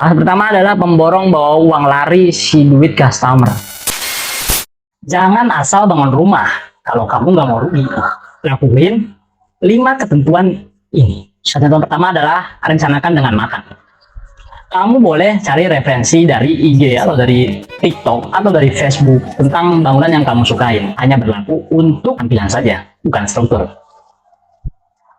Hal pertama adalah pemborong bawa uang lari si duit customer. Jangan asal bangun rumah kalau kamu nggak mau rugi. Lakuin 5 ketentuan ini. Ketentuan pertama adalah rencanakan dengan matang. Kamu boleh cari referensi dari IG atau dari TikTok atau dari Facebook tentang bangunan yang kamu sukain. Hanya berlaku untuk tampilan saja, bukan struktur.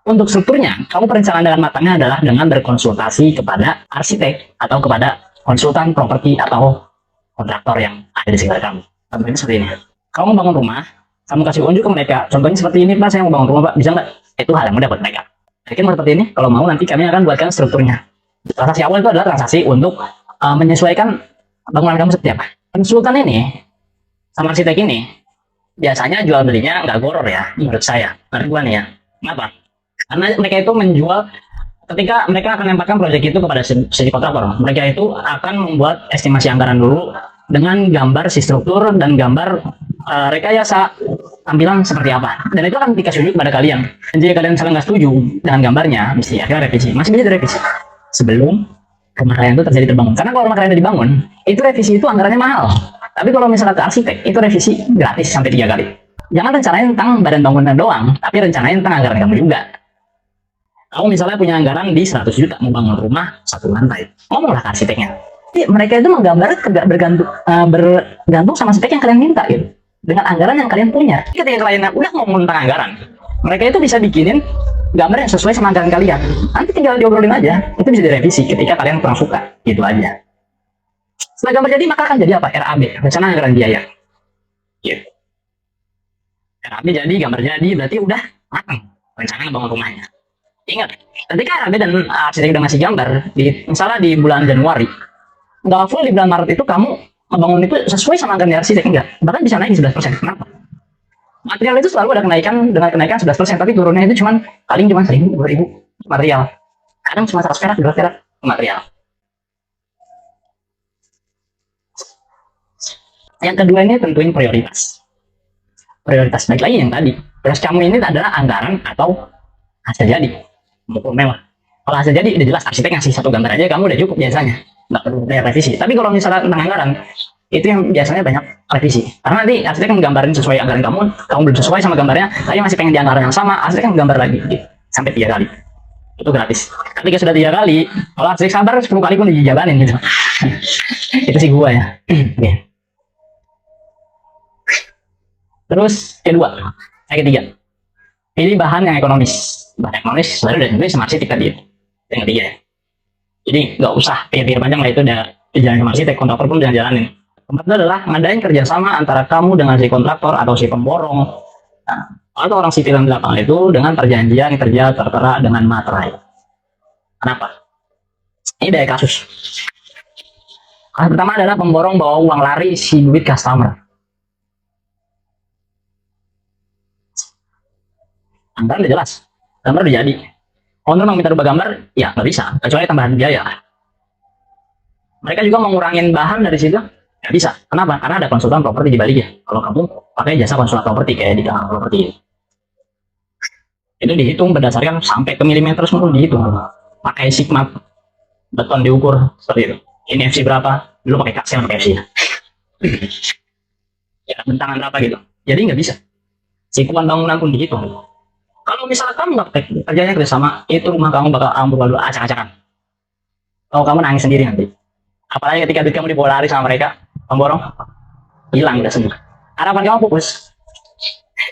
Untuk strukturnya, kamu perencanaan dengan matangnya adalah dengan berkonsultasi kepada arsitek atau kepada konsultan properti atau kontraktor yang ada di sekitar kamu. Contohnya seperti ini. Kamu bangun rumah, kamu kasih unjuk ke mereka. Contohnya seperti ini, Pak, saya mau bangun rumah, Pak. Bisa nggak? Itu hal yang mudah buat mereka. Mungkin seperti ini, kalau mau nanti kami akan buatkan strukturnya. Transaksi awal itu adalah transaksi untuk menyesuaikan bangunan kamu seperti apa. Konsultan ini sama arsitek ini biasanya jual belinya nggak goror ya, menurut saya. Menurut gua nih ya. Kenapa? Karena mereka itu menjual ketika mereka akan menempatkan proyek itu kepada si kontraktor. Mereka itu akan membuat estimasi anggaran dulu dengan gambar si struktur dan gambar rekayasa tampilan seperti apa. Dan itu akan dikasih unjuk kepada kalian. Dan jika kalian misalnya nggak setuju dengan gambarnya, mesti akhirnya revisi. Masih bisa direvisi sebelum rumah kalian itu terjadi terbangun. Karena kalau rumah kalian udah dibangun, itu revisi itu anggarannya mahal. Tapi kalau misalnya ke arsitek, itu revisi gratis sampai 3 kali. Jangan rencanain tentang badan bangunan doang, tapi rencanain tentang anggaran kamu juga. Kamu misalnya punya anggaran di 100 juta mau bangun rumah 1 lantai, ngomonglah ke arsiteknya. Jadi mereka itu menggambar bergantung sama spek yang kalian minta gitu, dengan anggaran yang kalian punya. Ketika kalian udah ngomong tentang anggaran, mereka itu bisa bikinin gambar yang sesuai sama anggaran kalian. Nanti tinggal diobrolin aja, itu bisa direvisi ketika kalian kurang suka, gitu aja. Setelah gambar jadi, maka akan jadi apa? RAB, rencana anggaran biaya. Gitu. RAB jadi, gambar jadi, berarti udah matang rencana bangun rumahnya. Ingat, ketika RAB dan arsitek udah ngasih gambar, misalnya di bulan Januari, nggak full di bulan Maret itu kamu membangun itu sesuai sama anggaran arsitek, enggak. Bahkan bisa naik 11%. Kenapa? Material itu selalu ada kenaikan dengan kenaikan 11%, tapi turunnya itu paling cuma 1.000, 2.000 material. Kadang cuma 100 perak, 200 perak material. Yang kedua ini tentuin prioritas. Prioritas baik lagi yang tadi. Prioritas kamu ini adalah anggaran atau hasil jadi. Buku mewah. Kalau hasil jadi udah jelas arsitek ngasih satu gambar aja kamu udah cukup biasanya. Nggak perlu banyak revisi. Tapi kalau misalnya tentang anggaran, itu yang biasanya banyak revisi. Karena nanti arsitek menggambarin sesuai anggaran kamu belum sesuai sama gambarnya, tapi masih pengen di anggaran yang sama, arsitek menggambar lagi gitu, sampai 3 kali. Itu gratis. Ketika sudah 3 kali, kalau arsitek sabar 10 kali pun dijabanin gitu. Itu sih gua ya. Okay. Terus ketiga, pilih bahan yang ekonomis. Bahan ekonomis sebenarnya udah tentunya sama arsitek tadi. Yang ketiga ya. Jadi nggak usah pikir panjang lah, itu udah dijalan sama arsitek, kontraktor pun udah jalanin. Keempat itu adalah ngadain kerjasama antara kamu dengan si kontraktor atau si pemborong, atau orang sipil yang belakang itu dengan perjanjian kerja tertera dengan materai. Kenapa? Ini dari kasus. Kasus pertama adalah pemborong bawa uang lari si duit customer. Anggaran udah jelas, gambar udah jadi. Owner mau minta rubah gambar, ya nggak bisa, kecuali tambahan biaya. Mereka juga mengurangin bahan dari situ, nggak bisa. Kenapa? Karena ada konsultan properti di balik ya. Kalau kamu pakai jasa konsultan properti kayak di kanal properti, itu dihitung berdasarkan sampai ke milimeter semua dihitung. Pakai sigma beton diukur seperti itu. Ini FC berapa? Dulu pakai KC, pakai FC. Ya, bentangan berapa gitu. Jadi nggak bisa. Sikuan bangunan pun dihitung. Kalau misalnya kamu nggak kerjanya kerjasama, itu rumah kamu bakal ambruk lalu acak-acakan. Kalau kamu nangis sendiri nanti. Apalagi ketika duit kamu dibawa lari sama mereka, pemborong, hilang udah semua. Harapan kamu pupus.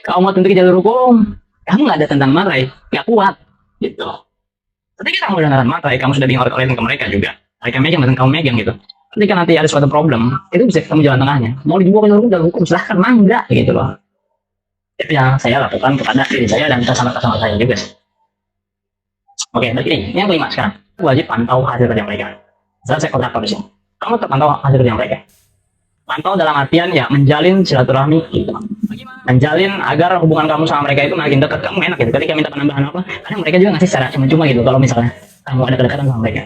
Kamu mau tuntukin jalur hukum, kamu nggak ada tentang materai, nggak kuat, gitu. Ketika kamu udah nggak materai, kamu sudah diorek-orekin ke mereka juga. Mereka megang, dan kamu megang gitu. Ketika nanti ada suatu problem, itu bisa ketemu jalan tengahnya. Mau dibawa ke jalur hukum, silahkan, mangga, gitu loh. Itu yang saya lakukan kepada diri saya dan customer saya juga. Oke, begini. Yang kelima sekarang, wajib pantau hasil kerja mereka. Saya kontraktor di sini. Kamu terpantau hasil kerja mereka. Pantau dalam artian ya menjalin silaturahmi gitu. Menjalin agar hubungan kamu sama mereka itu makin dekat. Kamu enak gitu. Ketika minta penambahan apa, kadang mereka juga ngasih secara cuma-cuma gitu. Kalau misalnya kamu ada kedekatan sama mereka,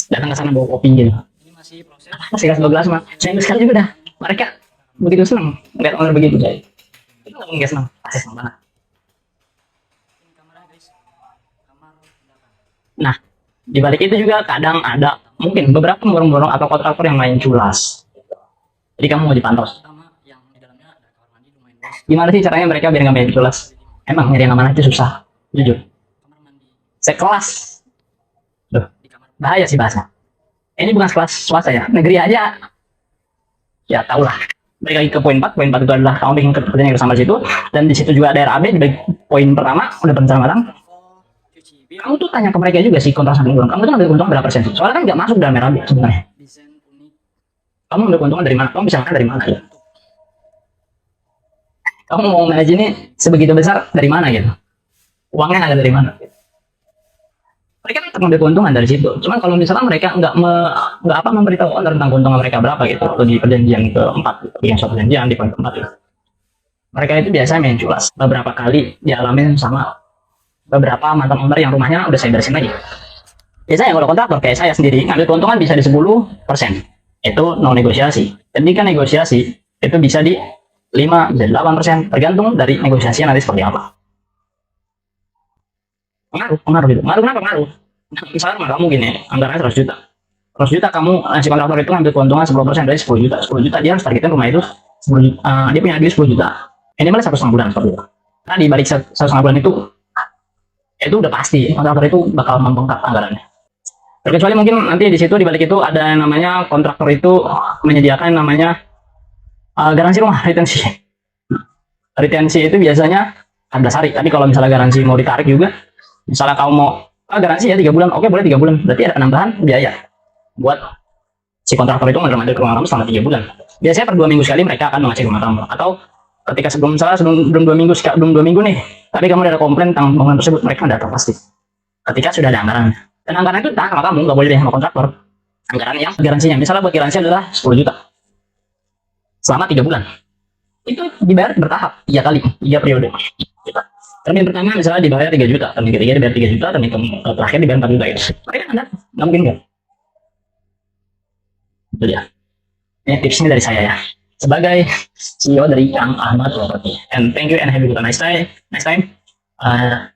datang ke sana bawa kopi gitu. Ini masih proses. Masih kasih 2 gelas mah. Saya sekali juga dah. Mereka begitu senang ngeliat owner begitu saya. Itu nggak senang, pasti senang banget. Nah, Di balik itu juga kadang ada mungkin beberapa pemborong-borong atau kontraktor yang main culas. Jadi kamu mau dipantau. Gimana sih caranya mereka biar nggak main culas? Emang nyari yang amanah itu susah, jujur. Sekelas, loh, bahaya sih bahasa. Ini bukan kelas swasta ya, negeri aja. Ya tau lah. Balik lagi ke poin 4. Poin 4 itu adalah kamu bikin pertanyaan bersama situ, dan di situ juga ada RAB di poin pertama udah berencana matang. Kamu tuh tanya ke mereka juga sih kontrak sama kamu tuh ambil keuntungan berapa persen? Soalnya kan nggak masuk dalam RAB sebenarnya. Kamu ambil keuntungan dari mana? Kamu bisa makan dari mana? Ya? Kamu mau manage ini sebegitu besar dari mana gitu? Uangnya ada dari mana? Mereka kan mengambil keuntungan dari situ. Cuman kalau misalkan mereka nggak memberitahu tentang keuntungan mereka berapa gitu, atau di perjanjian keempat, yang suatu perjanjian di poin keempat gitu. Mereka itu biasanya main culas. Beberapa kali dialamin sama beberapa mantan owner yang rumahnya udah saya beresin lagi. Biasanya kalau kontraktor kayak saya sendiri ngambil keuntungan bisa di 10%. Itu no negosiasi. Ketika negosiasi itu bisa di 5, bisa 8%, tergantung dari negosiasinya nanti seperti apa. Pengaruh gitu. Pengaruh kenapa pengaruh? Misalnya kamu gini, anggarannya 100 juta. 100 juta kamu, si kontraktor itu ngambil keuntungan 10% dari 10 juta. 10 juta dia harus targetin rumah itu 10 juta, dia punya duit 10 juta. Ini malah 1,5 bulan seperti itu. Nah di balik 1,5 bulan itu udah pasti kontraktor itu bakal membengkak anggarannya. Terkecuali mungkin nanti di situ di balik itu ada yang namanya kontraktor itu menyediakan namanya garansi rumah, retensi. Retensi itu biasanya 14 hari. Tapi kalau misalnya garansi mau ditarik juga, misalnya kamu mau garansi ya 3 bulan, oke boleh 3 bulan. Berarti ada penambahan biaya buat si kontraktor itu ngambil ke rumah kamu selama 3 bulan. Biasanya per 2 minggu sekali mereka akan mengecek rumah kamu. Atau ketika sebelum 2 minggu nih, tapi kamu ada komplain tentang bangunan tersebut, mereka datang pasti. Ketika sudah ada anggaran. Dan anggaran itu tahan sama kamu, nggak boleh deh sama kontraktor. Anggaran yang garansinya, misalnya buat garansi adalah 10 juta. Selama 3 bulan. Itu dibayar bertahap, 3 kali, 3 periode. Termin pertama misalnya dibayar 3 juta, termin ketiga dibayar 3 juta, termin terakhir dibayar 4 juta gitu. Mereka kan nggak mungkin nggak. Itu dia. Ini tipsnya dari saya ya. Sebagai CEO dari Kang Ahmad Property. And thank you and have a nice time.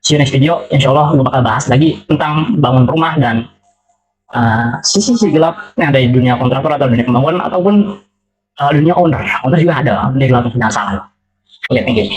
See you next video. Insya Allah gue bakal bahas lagi tentang bangun rumah dan sisi gelap yang ada di dunia kontraktor atau dunia pembangunan ataupun dunia owner. Owner juga ada dunia gelap finansial. Oke, thank you.